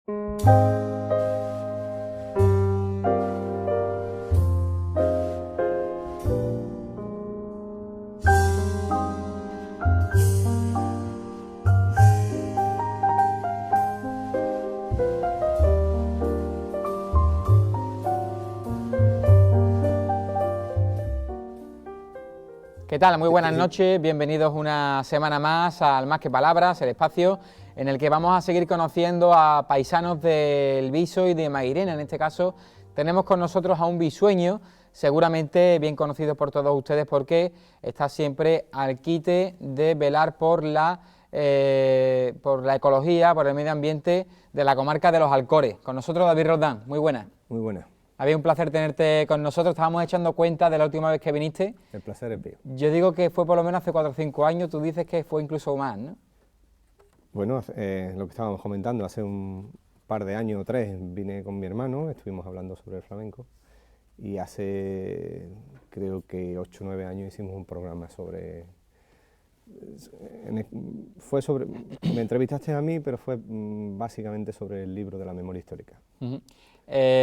¿Qué tal? Muy buenas noches, bienvenidos una semana más al Más que Palabras, el espacio en el que vamos a seguir conociendo a paisanos del Viso y de Mairena. En este caso tenemos con nosotros a un visueño, seguramente bien conocido por todos ustedes porque está siempre al quite de velar por la ecología, por el medio ambiente de la comarca de los Alcores. Con nosotros David Roldán, muy buenas. Muy buenas. Había un placer tenerte con nosotros, estábamos echando cuenta de la última vez que viniste. El placer es mío. Yo digo que fue por lo menos hace 4 o 5 años, tú dices que fue incluso más, ¿no? Bueno, lo que estábamos comentando, hace un par de años o 3 vine con mi hermano, estuvimos hablando sobre el flamenco y hace creo que 8 o 9 años hicimos un programa sobre... me entrevistaste a mí, pero fue básicamente sobre el libro de la memoria histórica.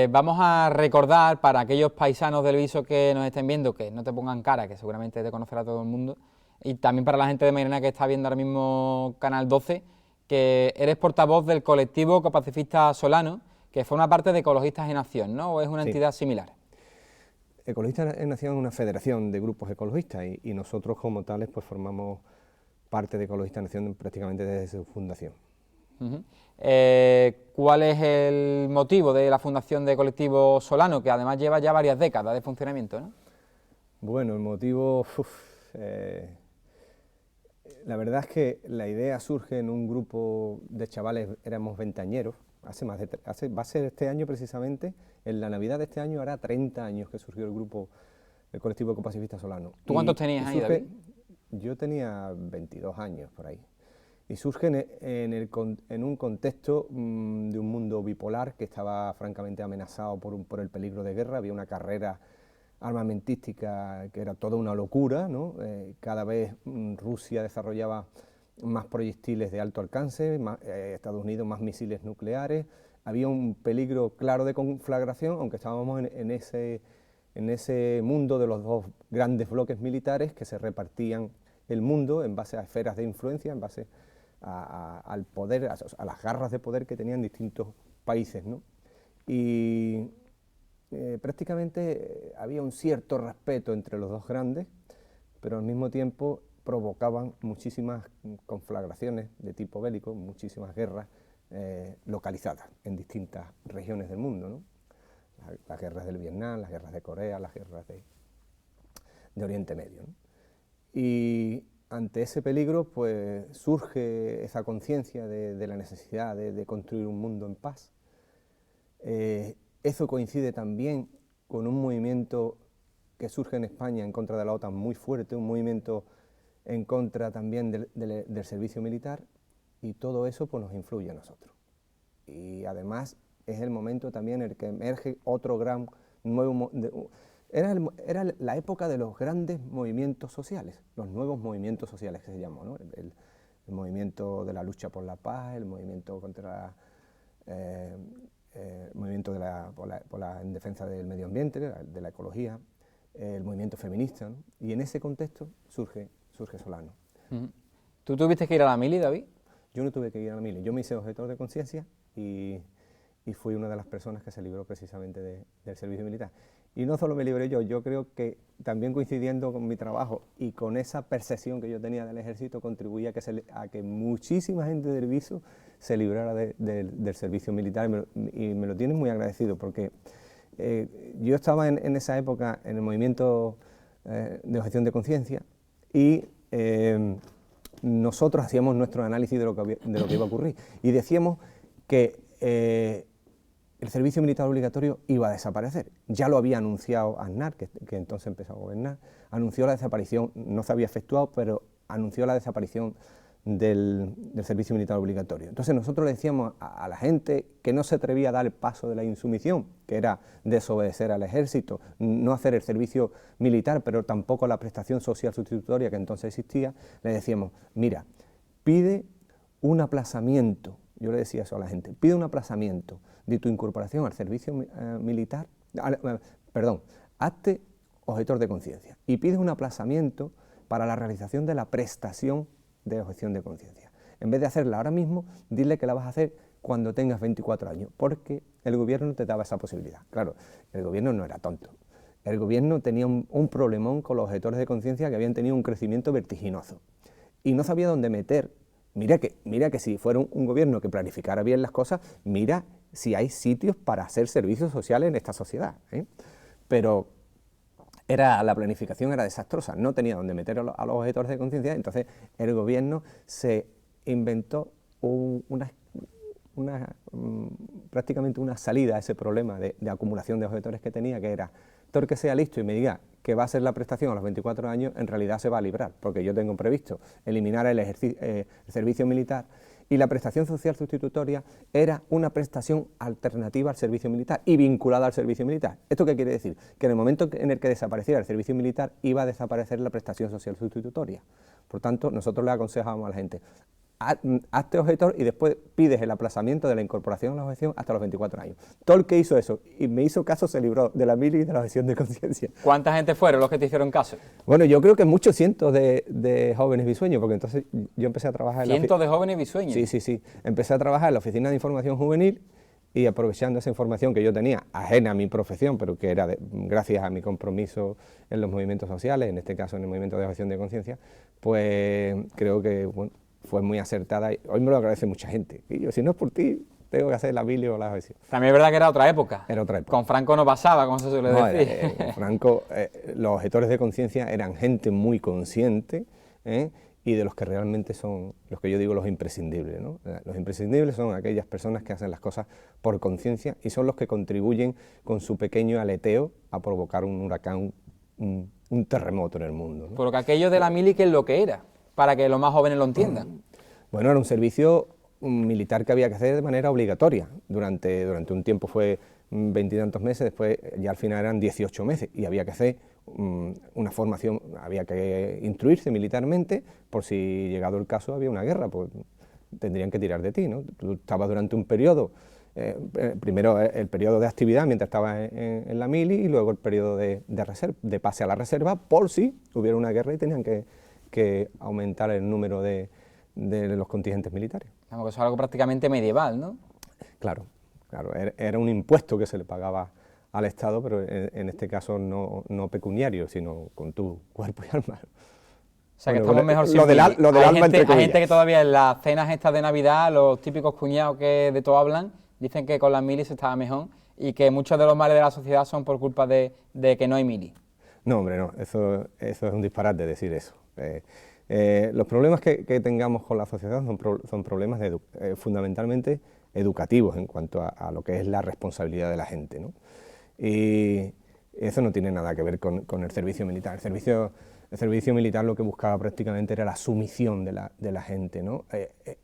Vamos a recordar para aquellos paisanos del Viso que nos estén viendo, que no te pongan cara, que seguramente te conocerá todo el mundo, y también para la gente de Mairena que está viendo ahora mismo Canal 12, que eres portavoz del colectivo Ecopacifista Solano, que forma parte de Ecologistas en Acción, ¿no? ¿O es una entidad similar? Ecologistas en Acción es una federación de grupos ecologistas y nosotros como tales pues formamos parte de Ecologistas en Acción prácticamente desde su fundación. ¿Cuál es el motivo de la fundación de Colectivo Solano, que además lleva ya varias décadas de funcionamiento, ¿no? Bueno, el motivo... la verdad es que la idea surge en un grupo de chavales, éramos veinteañeros, va a ser este año precisamente, en la Navidad de este año hará 30 años que surgió el colectivo Ecopacifista Solano. ¿Tú cuántos tenías ahí, David? Yo tenía 22 años por ahí. Y surge en un contexto de un mundo bipolar que estaba francamente amenazado por el peligro de guerra. Había una carrera armamentística que era toda una locura, ¿no? Cada vez Rusia desarrollaba más proyectiles de alto alcance, Estados Unidos más misiles nucleares. Había un peligro claro de conflagración, aunque estábamos en ese mundo de los dos grandes bloques militares que se repartían el mundo en base a esferas de influencia, en base al poder, a las garras de poder que tenían distintos países, ¿no? Y prácticamente había un cierto respeto entre los dos grandes, pero al mismo tiempo provocaban muchísimas conflagraciones de tipo bélico, muchísimas guerras localizadas en distintas regiones del mundo, ¿no? Las guerras del Vietnam, las guerras de Corea, las guerras de Oriente Medio, ¿no? Y ante ese peligro pues surge esa conciencia de la necesidad de construir un mundo en paz. Eso coincide también con un movimiento que surge en España en contra de la OTAN muy fuerte, un movimiento en contra también del servicio militar, y todo eso pues nos influye a nosotros. Y además es el momento también en el que emerge otro gran nuevo... Era la época de los grandes movimientos sociales, los nuevos movimientos sociales que se llaman, ¿no? El movimiento de la lucha por la paz, el movimiento contra movimiento en defensa del medio ambiente, de la ecología, el movimiento feminista, ¿no? Y en ese contexto surge Solano. ¿Tú tuviste que ir a la mili, David? Yo no tuve que ir a la mili, yo me hice objetor de conciencia y fui una de las personas que se libró precisamente del servicio militar. Y no solo me libré yo creo que también coincidiendo con mi trabajo y con esa percepción que yo tenía del ejército, contribuía a que muchísima gente del Viso se librara del servicio militar, y me lo tienen muy agradecido, porque yo estaba en esa época en el movimiento de objeción de conciencia y nosotros hacíamos nuestro análisis de lo que iba a ocurrir y decíamos que el servicio militar obligatorio iba a desaparecer. Ya lo había anunciado Aznar, que entonces empezó a gobernar, anunció la desaparición, no se había efectuado, pero anunció la desaparición del servicio militar obligatorio. Entonces nosotros le decíamos a la gente que no se atrevía a dar el paso de la insumisión, que era desobedecer al ejército, no hacer el servicio militar, pero tampoco la prestación social sustitutoria que entonces existía, le decíamos, mira, pide un aplazamiento yo le decía eso a la gente, pide un aplazamiento de tu incorporación al servicio militar, perdón, hazte objetor de conciencia y pides un aplazamiento para la realización de la prestación de objeción de conciencia. En vez de hacerla ahora mismo, dile que la vas a hacer cuando tengas 24 años, porque el gobierno te daba esa posibilidad. Claro, el gobierno no era tonto. El gobierno tenía un problemón con los objetores de conciencia que habían tenido un crecimiento vertiginoso y no sabía dónde meter. Mira que si fuera un gobierno que planificara bien las cosas, mira si hay sitios para hacer servicios sociales en esta sociedad, ¿eh? Pero la planificación era desastrosa, no tenía dónde meter a los objetores de conciencia, entonces el gobierno se inventó prácticamente una salida a ese problema de acumulación de objetores que tenía, que era, todo el que sea listo y me diga que va a hacer la prestación a los 24 años, en realidad se va a librar, porque yo tengo previsto eliminar el servicio militar, y la prestación social sustitutoria era una prestación alternativa al servicio militar y vinculada al servicio militar. ¿Esto qué quiere decir? Que en el momento en el que desapareciera el servicio militar iba a desaparecer la prestación social sustitutoria. Por tanto, nosotros le aconsejábamos a la gente, hazte objetor y después pides el aplazamiento de la incorporación a la objeción hasta los 24 años. Todo el que hizo eso y me hizo caso se libró de la mili y de la objeción de conciencia. ¿Cuánta gente fueron los que te hicieron caso? Bueno, yo creo que muchos cientos de jóvenes bisueños, porque entonces yo empecé a trabajar en ¿Cientos de jóvenes bisueños? Sí. Empecé a trabajar en la Oficina de Información Juvenil y aprovechando esa información que yo tenía, ajena a mi profesión, pero que era gracias a mi compromiso en los movimientos sociales, en este caso en el movimiento de objeción de conciencia, pues creo que, bueno, fue muy acertada y hoy me lo agradece mucha gente. Y yo, si no es por ti, tengo que hacer la mili o la objeción. También es verdad que era otra época. Era otra época. Con Franco no pasaba, como se suele decir. Con Franco, los objetores de conciencia eran gente muy consciente, y de los que realmente son, los que yo digo, los imprescindibles, ¿no? Los imprescindibles son aquellas personas que hacen las cosas por conciencia y son los que contribuyen con su pequeño aleteo a provocar un huracán, un terremoto en el mundo, ¿no? Porque aquello de la mili, ¿qué es lo que era? Para que los más jóvenes lo entiendan. Bueno, era un servicio militar que había que hacer de manera obligatoria. Durante un tiempo fue 20 y tantos meses, después ya al final eran 18 meses y había que hacer una formación, había que instruirse militarmente por si llegado el caso había una guerra, pues tendrían que tirar de ti, ¿no? Tú estabas durante un periodo, primero el periodo de actividad mientras estabas en la mili y luego el periodo de pase a la reserva por si hubiera una guerra y tenían que aumentar el número de los contingentes militares. Vamos, que eso es algo prácticamente medieval, ¿no? Claro, era un impuesto que se le pagaba al Estado, pero en este caso no pecuniario, sino con tu cuerpo y alma. O sea, que estamos mejor sin lo del alma, entre comillas. Hay gente que todavía en las cenas estas de Navidad, los típicos cuñados que de todo hablan, dicen que con las milis estaba mejor y que muchos de los males de la sociedad son por culpa de que no hay mili. No, hombre, no, eso es un disparate decir eso. Los problemas que tengamos con la sociedad son problemas fundamentalmente educativos en cuanto a lo que es la responsabilidad de la gente, ¿no? Y eso no tiene nada que ver con el servicio militar. El servicio militar lo que buscaba prácticamente era la sumisión de la gente, ¿no?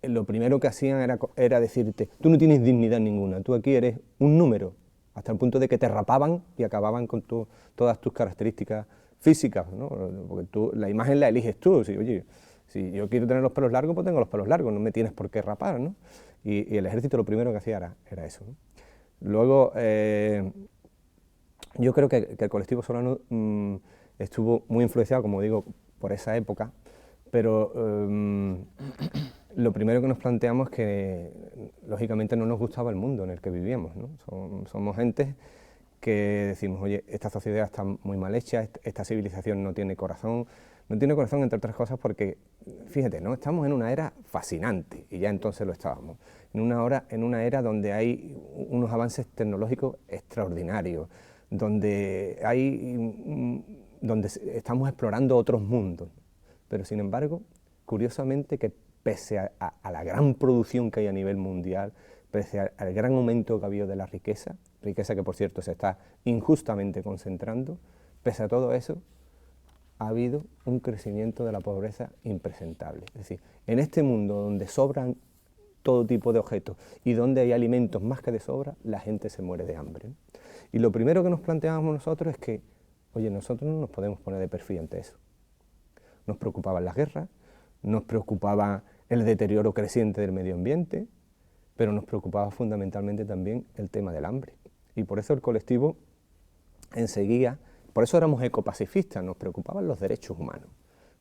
Lo primero que hacían era decirte, tú no tienes dignidad ninguna, tú aquí eres un número, hasta el punto de que te rapaban y acababan con todas tus características físicas, ¿no? Porque la imagen la eliges tú. Oye, si yo quiero tener los pelos largos, pues tengo los pelos largos, no me tienes por qué rapar, ¿no? Y el ejército lo primero que hacía era eso, ¿no? Luego, yo creo que el colectivo Solano estuvo muy influenciado, como digo, por esa época, pero lo primero que nos planteamos es que, lógicamente, no nos gustaba el mundo en el que vivíamos, ¿no? Somos gente que decimos, oye, esta sociedad está muy mal hecha, esta civilización no tiene corazón entre otras cosas porque, fíjate, ¿no? Estamos en una era fascinante, y ya entonces lo estábamos, en una era donde hay unos avances tecnológicos extraordinarios, donde estamos explorando otros mundos, pero sin embargo, curiosamente, que pese a la gran producción que hay a nivel mundial, pese al gran aumento que ha habido de la riqueza que por cierto se está injustamente concentrando, pese a todo eso, ha habido un crecimiento de la pobreza impresentable. Es decir, en este mundo donde sobran todo tipo de objetos y donde hay alimentos más que de sobra, la gente se muere de hambre, ¿no? Y lo primero que nos planteábamos nosotros es que, oye, nosotros no nos podemos poner de perfil ante eso. Nos preocupaban las guerras, nos preocupaba el deterioro creciente del medio ambiente, pero nos preocupaba fundamentalmente también el tema del hambre. Y por eso el colectivo enseguida, por eso éramos ecopacifistas, nos preocupaban los derechos humanos.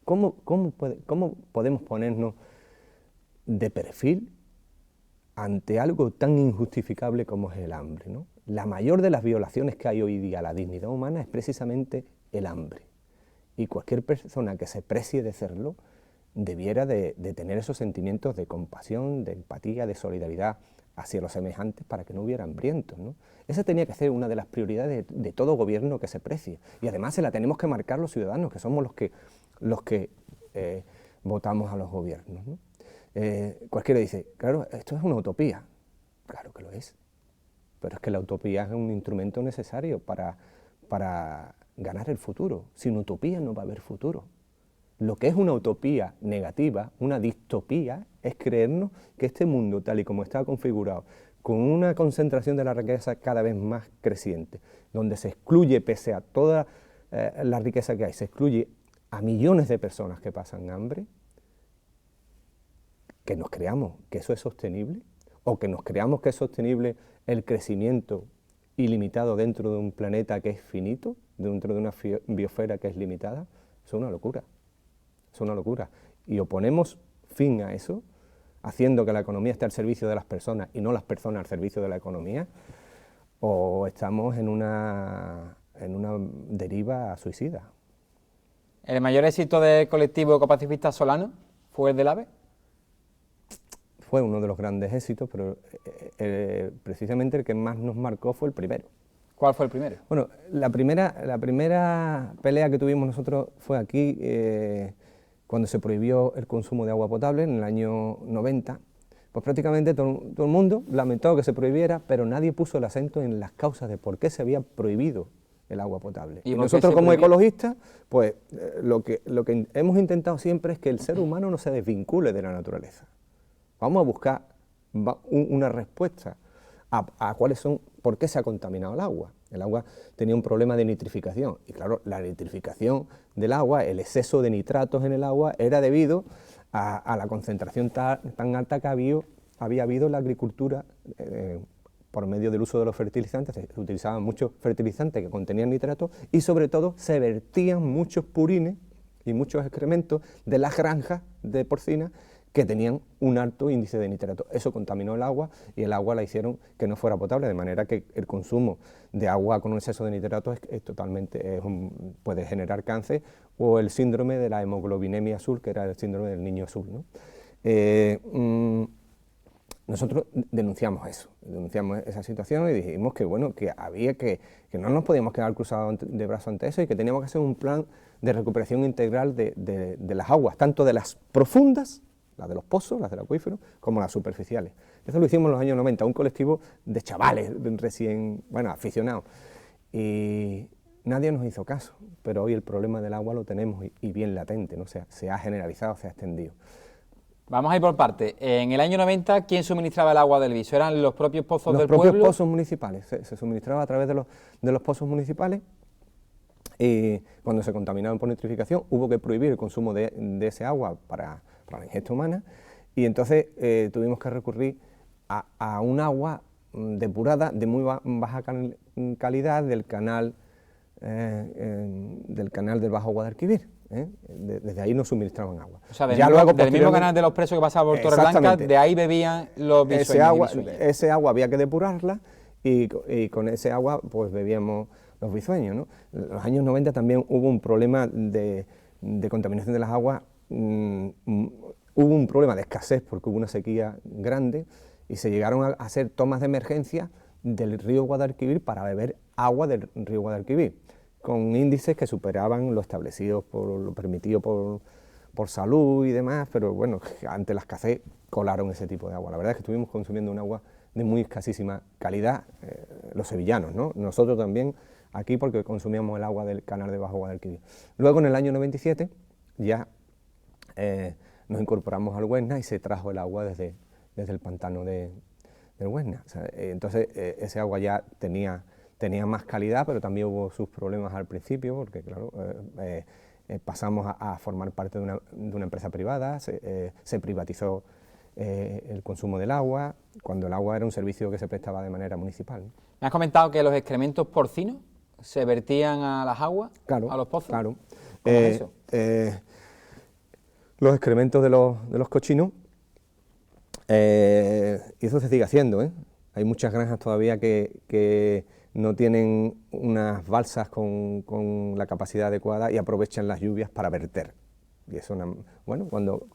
¿Cómo podemos ponernos de perfil ante algo tan injustificable como es el hambre, ¿no? La mayor de las violaciones que hay hoy día a la dignidad humana es precisamente el hambre. Y cualquier persona que se precie de serlo debiera de tener esos sentimientos de compasión, de empatía, de solidaridad hacia los semejantes para que no hubiera hambrientos, ¿no? Esa tenía que ser una de las prioridades de todo gobierno que se precie. Y además se la tenemos que marcar los ciudadanos, que somos los que votamos a los gobiernos, ¿no? Cualquiera dice, claro, esto es una utopía. Claro que lo es. Pero es que la utopía es un instrumento necesario para ganar el futuro. Sin utopía no va a haber futuro. Lo que es una utopía negativa, una distopía, es creernos que este mundo, tal y como está configurado, con una concentración de la riqueza cada vez más creciente, donde se excluye, pese a toda la riqueza que hay, se excluye a millones de personas que pasan hambre, que nos creamos que eso es sostenible, o que nos creamos que es sostenible el crecimiento ilimitado dentro de un planeta que es finito, dentro de una biosfera que es limitada, es una locura. Es una locura. Y o ponemos fin a eso, haciendo que la economía esté al servicio de las personas y no las personas al servicio de la economía, o estamos en una deriva suicida. ¿El mayor éxito del colectivo ecopacifista Solano fue el del AVE? Fue uno de los grandes éxitos, pero precisamente el que más nos marcó fue el primero. ¿Cuál fue el primero? Bueno, la primera pelea que tuvimos nosotros fue aquí, cuando se prohibió el consumo de agua potable en el año 90, pues prácticamente todo el mundo lamentó que se prohibiera, pero nadie puso el acento en las causas de por qué se había prohibido el agua potable. Y nosotros como ecologistas, pues lo que hemos intentado siempre es que el ser humano no se desvincule de la naturaleza. Vamos a buscar una respuesta a cuáles son, por qué se ha contaminado el agua. El agua tenía un problema de nitrificación, y claro, la nitrificación del agua, el exceso de nitratos en el agua, era debido a la concentración tan alta que había habido en la agricultura por medio del uso de los fertilizantes. Se utilizaban muchos fertilizantes que contenían nitratos y sobre todo se vertían muchos purines y muchos excrementos de las granjas de porcinas que tenían un alto índice de nitrato. Eso contaminó el agua y el agua la hicieron que no fuera potable, de manera que el consumo de agua con un exceso de nitrato puede generar cáncer, o el síndrome de la hemoglobinemia azul, que era el síndrome del niño azul, ¿no? Nosotros denunciamos esa situación y dijimos que bueno, que no nos podíamos quedar cruzados de brazos ante eso y que teníamos que hacer un plan de recuperación integral de las aguas, tanto de las profundas, las de los pozos, las del acuífero, como las superficiales. Eso lo hicimos en los años 90, un colectivo de chavales aficionados. Y nadie nos hizo caso, pero hoy el problema del agua lo tenemos y bien latente, ¿no? O sea, se ha generalizado, se ha extendido. Vamos a ir por partes. En el año 90, ¿quién suministraba el agua del Viso? ¿Eran los propios pozos del pueblo? Los propios pozos municipales, se suministraba a través de los pozos municipales. Y cuando se contaminaban por nitrificación, hubo que prohibir el consumo de ese agua para la ingesta humana, y entonces tuvimos que recurrir a un agua depurada de muy baja calidad del canal del Bajo Guadalquivir. Desde ahí nos suministraban agua. O sea, del mismo canal de los Presos que pasaba por Torreblanca, de ahí bebían los bisueños. Ese agua había que depurarla y con ese agua pues bebíamos los bisueños, ¿no? En los años 90 también hubo un problema de contaminación de las aguas. Hubo un problema de escasez porque hubo una sequía grande y se llegaron a hacer tomas de emergencia del río Guadalquivir para beber agua del río Guadalquivir, con índices que superaban lo establecido, lo permitido por salud y demás, pero bueno, ante la escasez colaron ese tipo de agua. La verdad es que estuvimos consumiendo un agua de muy escasísima calidad, los sevillanos, ¿no? Nosotros también aquí, porque consumíamos el agua del canal de Bajo Guadalquivir. Luego en el año 97 ya nos incorporamos al Huesna y se trajo el agua desde el pantano del Huesna. O sea, entonces ese agua ya tenía más calidad, pero también hubo sus problemas al principio, porque claro, pasamos a formar parte de una empresa privada, se privatizó el consumo del agua, cuando el agua era un servicio que se prestaba de manera municipal, ¿no? Me has comentado que los excrementos porcinos se vertían a las aguas, Claro, a los pozos. claro. ¿Cómo es eso? Los excrementos de los cochinos, y eso se sigue haciendo, ¿eh? Hay muchas granjas todavía que no tienen unas balsas con la capacidad adecuada y aprovechan las lluvias para verter. Y eso, bueno, cuando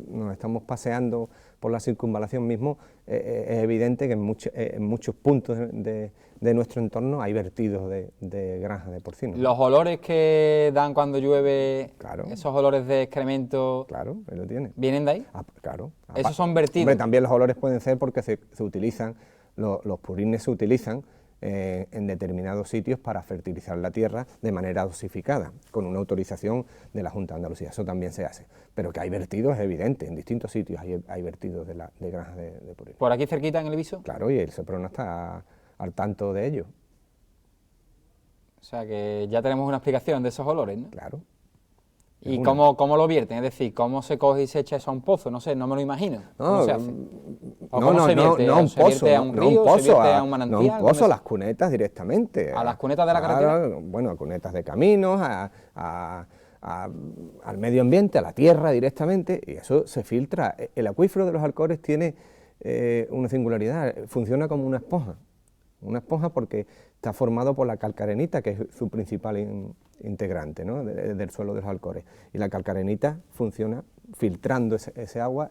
nos estamos paseando por la circunvalación mismo, es evidente que en muchos puntos de nuestro entorno hay vertidos de granjas de porcinos. Los olores que dan cuando llueve, Claro. esos olores de excremento, Claro, ahí lo tiene. ¿vienen de ahí? Claro. Esos son vertidos. Hombre, también los olores pueden ser porque se utilizan, los purines se utilizan en determinados sitios para fertilizar la tierra de manera dosificada, con una autorización de la Junta de Andalucía. Eso también se hace. Pero que hay vertidos es evidente, en distintos sitios hay vertidos de granjas de purines. ¿Por aquí cerquita en el Viso? Claro, y el Seprona está al tanto de ello. O sea que ya tenemos una explicación de esos olores, ¿no? Claro. ¿Y cómo lo vierten? Es decir, ¿cómo se coge y se echa eso a un pozo? No sé, no me lo imagino. ¿Cómo se hace? ¿O cómo se vierte? No un ¿Se vierte a un río? ¿Se vierte a un manantial? No un pozo, a las cunetas directamente. ¿A las cunetas de la carretera? Bueno, a cunetas de caminos, al medio ambiente, a la tierra directamente, y eso se filtra. El acuífero de los Alcores tiene una singularidad, funciona como una esponja porque está formado por la calcarenita, que es su principal integrante, ¿no?, del suelo de los Alcores, y la calcarenita funciona filtrando ese agua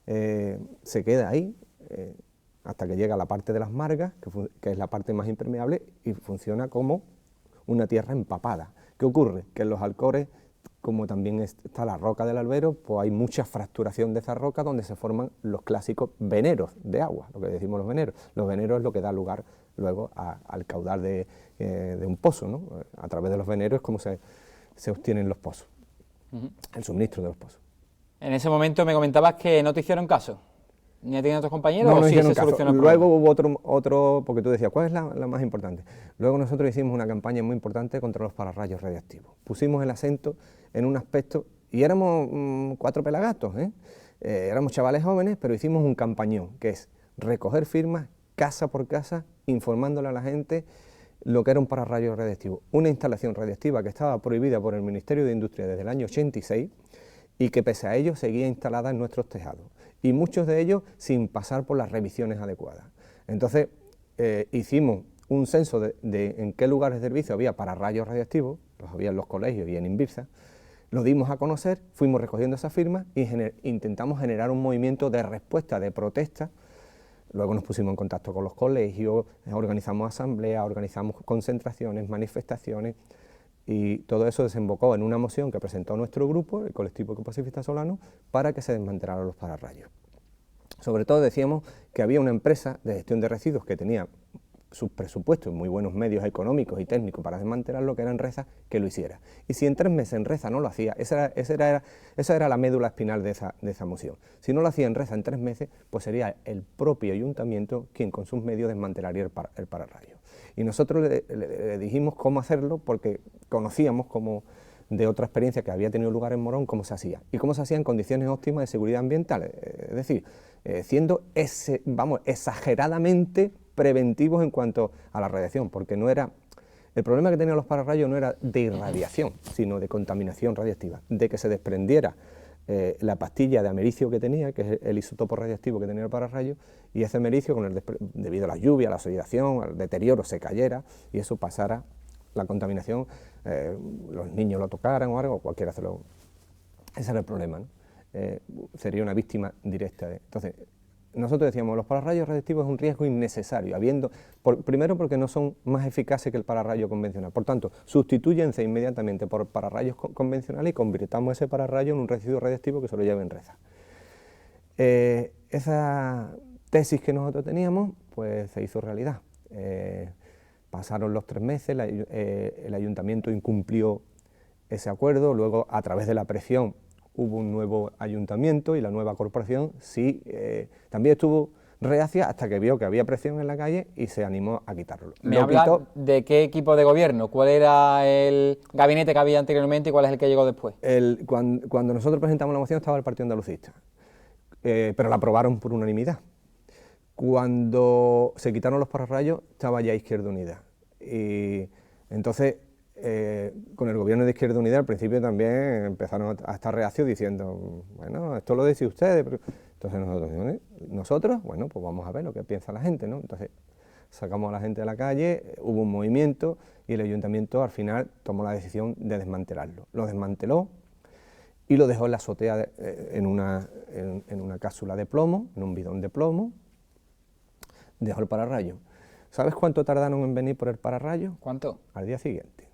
se queda ahí hasta que llega a la parte de las margas, que es la parte más impermeable, y funciona como una tierra empapada. ¿Qué ocurre? Que en los Alcores, como también está la roca del Albero, pues hay mucha fracturación de esa roca donde se forman los clásicos veneros de agua, lo que decimos los veneros. Los veneros es lo que da lugar luego al caudal de un pozo, ¿no? A través de los veneros es como se obtienen los pozos, el suministro de los pozos. En ese momento me comentabas que no te hicieron caso, ni a ti ni a otros compañeros, no ¿o sí hicieron se caso. solucionó el Luego problema? hubo otro, porque tú decías, ¿cuál es la más importante? Luego nosotros hicimos una campaña muy importante contra los pararrayos radiactivos. Pusimos el acento en un aspecto, y éramos 4 pelagatos, éramos chavales jóvenes, pero hicimos un campañón, que es recoger firmas casa por casa, informándole a la gente lo que era un pararrayo radiactivo. Una instalación radiactiva que estaba prohibida por el Ministerio de Industria desde el año 86 y que pese a ello seguía instalada en nuestros tejados, y muchos de ellos sin pasar por las revisiones adecuadas. Entonces hicimos un censo de en qué lugares de servicio había pararrayos radiactivos, los había en los colegios y en Invirsa, lo dimos a conocer, fuimos recogiendo esas firmas y intentamos generar un movimiento de respuesta, de protesta. Luego nos pusimos en contacto con los colegios, organizamos asambleas, organizamos concentraciones, manifestaciones, y todo eso desembocó en una moción que presentó nuestro grupo, el colectivo Ecopacifista Solano, para que se desmantelaran los pararrayos. Sobre todo decíamos que había una empresa de gestión de residuos que tenía sus presupuestos, muy buenos medios económicos y técnicos para desmantelarlo, que era Enresa, que lo hiciera. Y si en 3 meses Enresa no lo hacía, esa era la médula espinal de esa moción. Si no lo hacía Enresa en 3 meses, pues sería el propio ayuntamiento quien con sus medios desmantelaría el pararrayo. Y nosotros le dijimos cómo hacerlo, porque conocíamos de otra experiencia que había tenido lugar en Morón, cómo se hacía. Y cómo se hacía en condiciones óptimas de seguridad ambiental, es decir, siendo exageradamente preventivos en cuanto a la radiación, porque el problema que tenían los pararrayos no era de irradiación, sino de contaminación radiactiva, de que se desprendiera la pastilla de americio que tenía, que es el isótopo radiactivo que tenía el pararrayo, y ese americio, debido a la lluvia, a la oxidación, al deterioro, se cayera, y eso pasara, la contaminación, los niños lo tocaran o algo, cualquiera se lo... Ese era el problema, ¿no? Sería una víctima directa Entonces, nosotros decíamos, los pararrayos radiactivos es un riesgo innecesario, primero porque no son más eficaces que el pararrayo convencional, por tanto, sustitúyense inmediatamente por pararrayos convencionales y convirtamos ese pararrayo en un residuo radiactivo que se lo lleve Enresa. Esa tesis que nosotros teníamos, pues se hizo realidad. Pasaron los 3 meses, el ayuntamiento incumplió ese acuerdo, luego a través de la presión hubo un nuevo ayuntamiento y la nueva corporación sí también estuvo reacia hasta que vio que había presión en la calle y se animó a quitarlo. ¿Me hablas de qué equipo de gobierno? ¿Cuál era el gabinete que había anteriormente y cuál es el que llegó después? Cuando nosotros presentamos la moción estaba el Partido Andalucista. pero la aprobaron por unanimidad. Cuando se quitaron los pararrayos, estaba ya Izquierda Unida. Y entonces, con el gobierno de Izquierda Unida al principio también empezaron a estar reacios diciendo, bueno, esto lo decís ustedes. Pero... Entonces nosotros, bueno, pues vamos a ver lo que piensa la gente, ¿no? Entonces sacamos a la gente a la calle, hubo un movimiento y el ayuntamiento al final tomó la decisión de desmantelarlo. Lo desmanteló y lo dejó en la azotea en una cápsula de plomo, en un bidón de plomo, dejó el pararrayo. ¿Sabes cuánto tardaron en venir por el pararrayo? ¿Cuánto? Al día siguiente.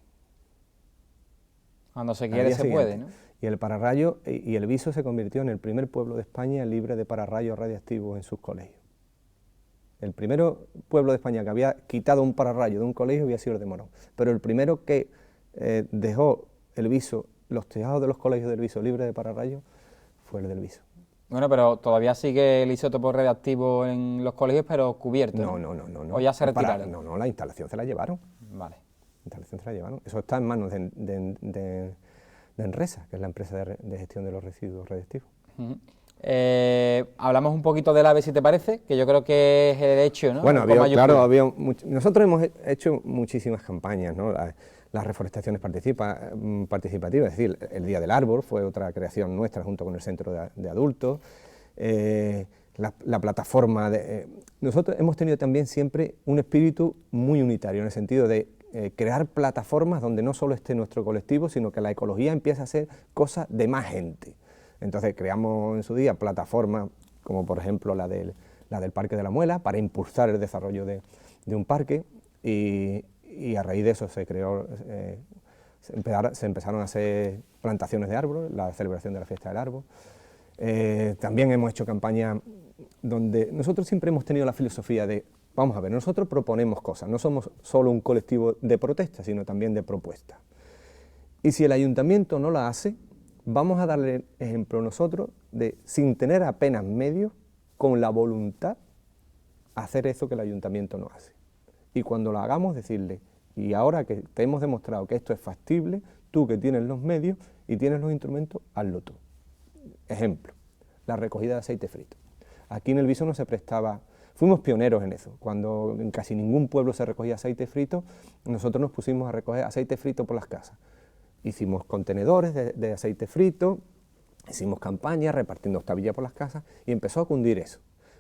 Cuando se quiere se puede, ¿no? Y el pararrayo y el Viso se convirtió en el primer pueblo de España libre de pararrayos radiactivos en sus colegios. El primero pueblo de España que había quitado un pararrayo de un colegio había sido el de Morón, pero el primero que dejó el Viso, los tejados de los colegios del Viso libres de pararrayos, fue el del Viso. Bueno, pero todavía sigue el isótopo radiactivo en los colegios, pero cubierto, ¿no? No. ¿O ya se retiraron? No, la instalación se la llevaron. Vale. La instalación se la llevaron. Eso está en manos de Enresa, que es la empresa de gestión de los residuos radiactivos. Hablamos un poquito del AVE, si te parece, que yo creo que es el hecho, ¿no? Bueno, nosotros hemos hecho muchísimas campañas, ¿no? Las reforestaciones participativas, es decir, el Día del Árbol fue otra creación nuestra junto con el Centro de Adultos, la plataforma nosotros hemos tenido también siempre un espíritu muy unitario, en el sentido de crear plataformas donde no solo esté nuestro colectivo, sino que la ecología empiece a ser cosa de más gente. Entonces creamos en su día plataformas como por ejemplo la del Parque de la Muela, para impulsar el desarrollo de un parque, y a raíz de eso se creó, se empezaron a hacer plantaciones de árboles, la celebración de la fiesta del árbol. También hemos hecho campañas donde nosotros siempre hemos tenido la filosofía de, vamos a ver, nosotros proponemos cosas, no somos solo un colectivo de protesta, sino también de propuestas. Y si el ayuntamiento no la hace, vamos a darle ejemplo nosotros de, sin tener apenas medios, con la voluntad, hacer eso que el ayuntamiento no hace. Y cuando lo hagamos, decirle, y ahora que te hemos demostrado que esto es factible, tú que tienes los medios y tienes los instrumentos, hazlo tú. Ejemplo, la recogida de aceite frito. Aquí en el Viso no se prestaba, fuimos pioneros en eso. Cuando en casi ningún pueblo se recogía aceite frito, nosotros nos pusimos a recoger aceite frito por las casas. Hicimos contenedores de aceite frito, hicimos campañas repartiendo tablillas por las casas y empezó a cundir eso.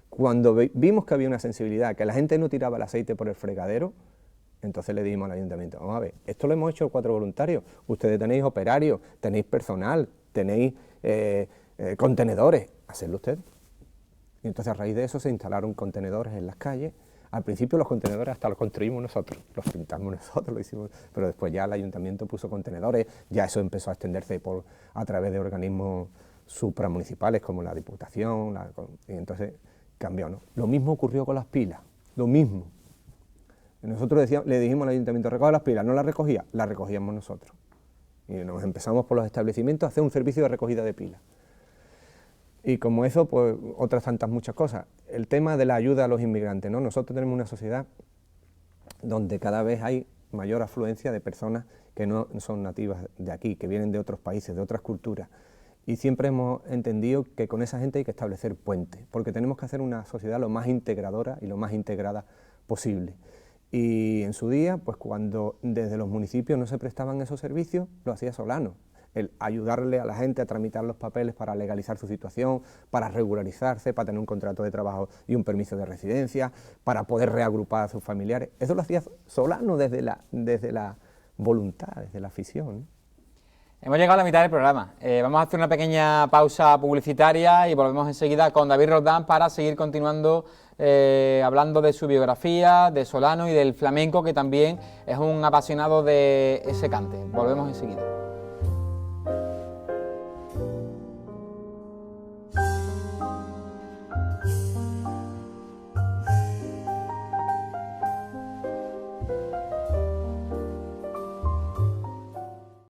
Cuando vimos que había una sensibilidad, que la gente no tiraba el aceite por el fregadero, entonces le dijimos al ayuntamiento, vamos a ver, esto lo hemos hecho 4 voluntarios, ustedes tenéis operarios, tenéis personal, tenéis contenedores, hacedlo ustedes. Y entonces a raíz de eso se instalaron contenedores en las calles. Al principio los contenedores hasta los construimos nosotros, los pintamos nosotros, lo hicimos, pero después ya el ayuntamiento puso contenedores, ya eso empezó a extenderse a través de organismos supramunicipales como la Diputación, y entonces cambió, ¿no? Lo mismo ocurrió con las pilas, lo mismo. Nosotros le dijimos al ayuntamiento, recoge las pilas, no las recogía, las recogíamos nosotros. Y nos empezamos por los establecimientos a hacer un servicio de recogida de pilas. Y como eso, pues otras tantas muchas cosas. El tema de la ayuda a los inmigrantes, ¿no? Nosotros tenemos una sociedad donde cada vez hay mayor afluencia de personas que no son nativas de aquí, que vienen de otros países, de otras culturas. Y siempre hemos entendido que con esa gente hay que establecer puentes, porque tenemos que hacer una sociedad lo más integradora y lo más integrada posible. Y en su día, pues cuando desde los municipios no se prestaban esos servicios, lo hacía Solano. El ayudarle a la gente a tramitar los papeles para legalizar su situación, para regularizarse, para tener un contrato de trabajo y un permiso de residencia, para poder reagrupar a sus familiares. Eso lo hacía Solano desde la voluntad, desde la afición, ¿no? Hemos llegado a la mitad del programa. Vamos a hacer una pequeña pausa publicitaria y volvemos enseguida con David Roldán para seguir continuando hablando de su biografía, de Solano y del flamenco, que también es un apasionado de ese cante. Volvemos enseguida.